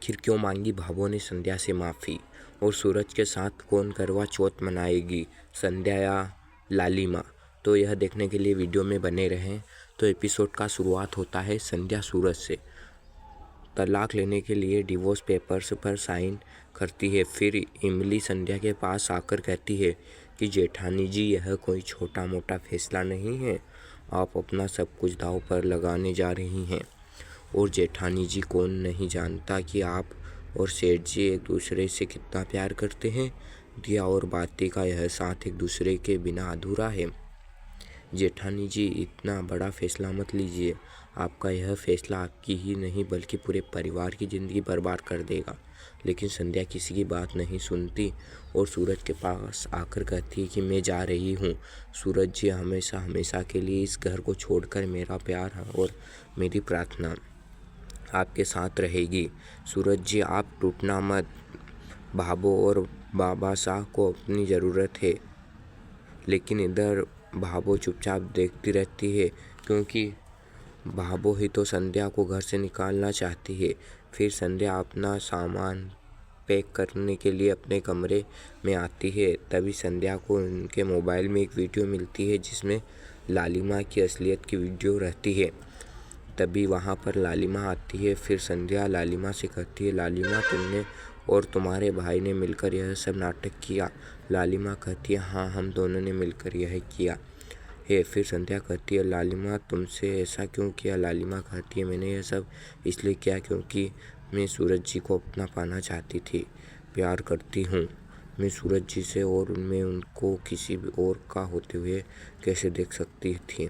आखिर क्यों मांगी भावों ने संध्या से माफ़ी, और सूरज के साथ कौन करवा चौथ मनाएगी, संध्या या लालिमा। तो यह देखने के लिए वीडियो में बने रहें। तो एपिसोड का शुरुआत होता है संध्या सूरज से तलाक लेने के लिए डिवोर्स पेपर्स पर साइन करती है। फिर इमली संध्या के पास आकर कहती है कि जेठानी जी, यह कोई छोटा मोटा फैसला नहीं है, आप अपना सब कुछ दांव पर लगाने जा रही हैं। और जेठानी जी, कौन नहीं जानता कि आप और सेठ जी एक दूसरे से कितना प्यार करते हैं। दिया और बाती का यह साथ एक दूसरे के बिना अधूरा है। जेठानी जी, इतना बड़ा फैसला मत लीजिए, आपका यह फैसला आपकी ही नहीं बल्कि पूरे परिवार की ज़िंदगी बर्बाद कर देगा। लेकिन संध्या किसी की बात नहीं सुनती और सूरज के पास आकर कहती है कि मैं जा रही हूँ। सूरज जी, हमेशा हमेशा के लिए इस घर को छोड़कर मेरा प्यार और मेरी प्रार्थना आपके साथ रहेगी। सूरज जी, आप टूटना मत, भाभो और बाबा साहब को अपनी ज़रूरत है। लेकिन इधर भाभो चुपचाप देखती रहती है, क्योंकि भाभो ही तो संध्या को घर से निकालना चाहती है। फिर संध्या अपना सामान पैक करने के लिए अपने कमरे में आती है। तभी संध्या को उनके मोबाइल में एक वीडियो मिलती है जिसमें लालिमा की असलियत की वीडियो रहती है। तभी वहाँ पर लालिमा आती है। फिर संध्या लालिमा से कहती है, लालिमा, तुमने और तुम्हारे भाई ने मिलकर यह सब नाटक किया। लालिमा कहती है, हाँ, हम दोनों ने मिलकर यह किया है। फिर संध्या कहती है, लालिमा, तुमसे ऐसा क्यों किया। लालिमा कहती है, मैंने यह सब इसलिए किया क्योंकि मैं सूरज जी को अपना पाना चाहती थी, प्यार करती हूँ मैं सूरज जी से, और मैं उनको किसी भी और का होते हुए कैसे देख सकती थी।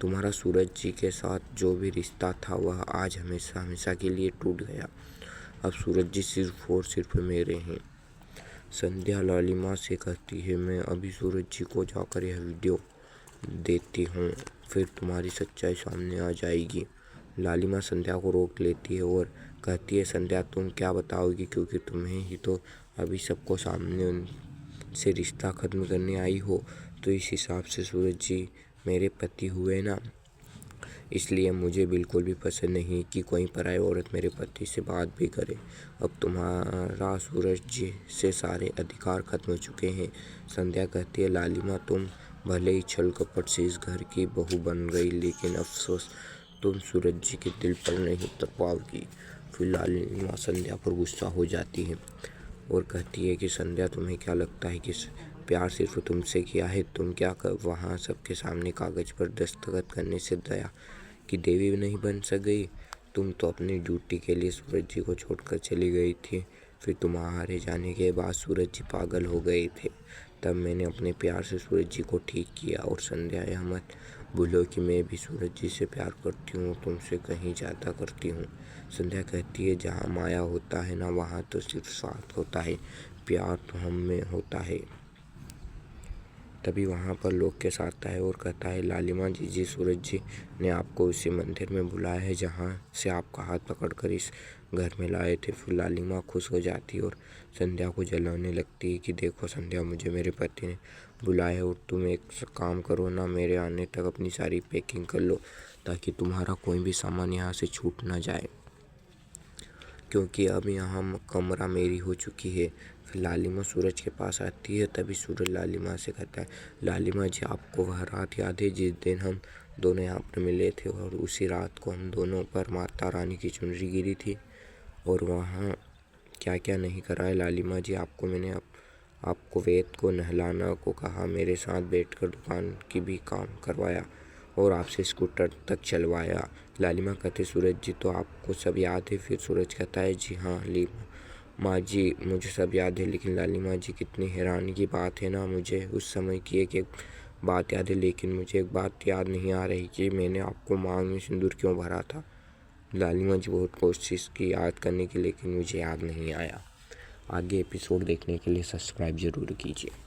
तुम्हारा सूरज जी के साथ जो भी रिश्ता था वह आज हमेशा हमेशा के लिए टूट गया। अब सूरज जी सिर्फ और सिर्फ मेरे हैं। संध्या लालिमा से कहती है, मैं अभी सूरज जी को जाकर यह वीडियो देती हूँ, फिर तुम्हारी सच्चाई सामने आ जाएगी। लालिमा संध्या को रोक लेती है और कहती है, संध्या, तुम क्या बताओगी, क्योंकि तुम्हें ही तो अभी सबको सामने उनसे रिश्ता ख़त्म करने आई हो। तो इस हिसाब से सूरज जी मेरे पति हुए ना, इसलिए मुझे बिल्कुल भी पसंद नहीं कि कोई पराई औरत मेरे पति से बात भी करे। अब तुम्हारा सूरज जी से सारे अधिकार खत्म हो चुके हैं। संध्या कहती है, लालिमा, तुम भले ही छल कपट से इस घर की बहू बन गई, लेकिन अफसोस तुम सूरज जी के दिल पर नहीं उतर पाओगी। फिर लालिमा संध्या पर गुस्सा हो जाती है और कहती है कि संध्या, तुम्हें क्या लगता है कि प्यार सिर्फ तुमसे किया है? तुम क्या वहाँ सबके सामने कागज़ पर दस्तखत करने से दया की देवी नहीं बन सक गई? तुम तो अपनी ड्यूटी के लिए सूरज जी को छोड़कर चली गई थी। फिर तुम्हारे जाने के बाद सूरज जी पागल हो गए थे। तब मैंने अपने प्यार से सूरज जी को ठीक किया। और संध्या, यह मत भूलो कि मैं भी सूरज जी से प्यार करती हूँ, तुमसे कहीं ज़्यादा करती हूँ। संध्या कहती है, जहाँ माया होता है ना, वहाँ तो सिर्फ स्वार्थ होता है, प्यार तो हम में होता है। तभी वहाँ पर लोकेश आता है और कहता है, लालिमा जी, सूरज जी ने आपको उसी मंदिर में बुलाया है जहाँ से आपका हाथ पकड़कर इस घर में लाए थे। फिर लालिमा खुश हो जाती है और संध्या को जलाने लगती है कि देखो संध्या, मुझे मेरे पति ने बुलाया है, और तुम एक काम करो ना, मेरे आने तक अपनी सारी पैकिंग कर लो ताकि तुम्हारा कोई भी सामान यहाँ से छूट ना जाए, क्योंकि अब यहाँ कमरा मेरी हो चुकी है। फिर लालिमा सूरज के पास आती है। तभी सूरज लालिमा से कहता है, लालिमा जी, आपको वह रात याद है जिस दिन हम दोनों यहाँ पर मिले थे, और उसी रात को हम दोनों पर माता रानी की चुनरी गिरी थी, और वहाँ क्या क्या नहीं करा है। लालिमा जी, मैंने आपको वेद को नहलाना को कहा, मेरे साथ बैठकर दुकान की भी काम करवाया और आपसे स्कूटर तक चलवाया। लालिमा कहते, सूरज जी, तो आपको सब याद है? फिर सूरज कहता है, जी हाँ लालिमा जी, मुझे सब याद है। लेकिन लालिमा जी, कितनी हैरानी की बात है ना, मुझे उस समय की एक बात याद है, लेकिन मुझे एक बात याद नहीं आ रही कि मैंने आपको मांग में सिंदूर क्यों भरा था। लालिमा जी, बहुत कोशिश की याद करने की, लेकिन मुझे याद नहीं आया। आगे एपिसोड देखने के लिए सब्सक्राइब ज़रूर कीजिए।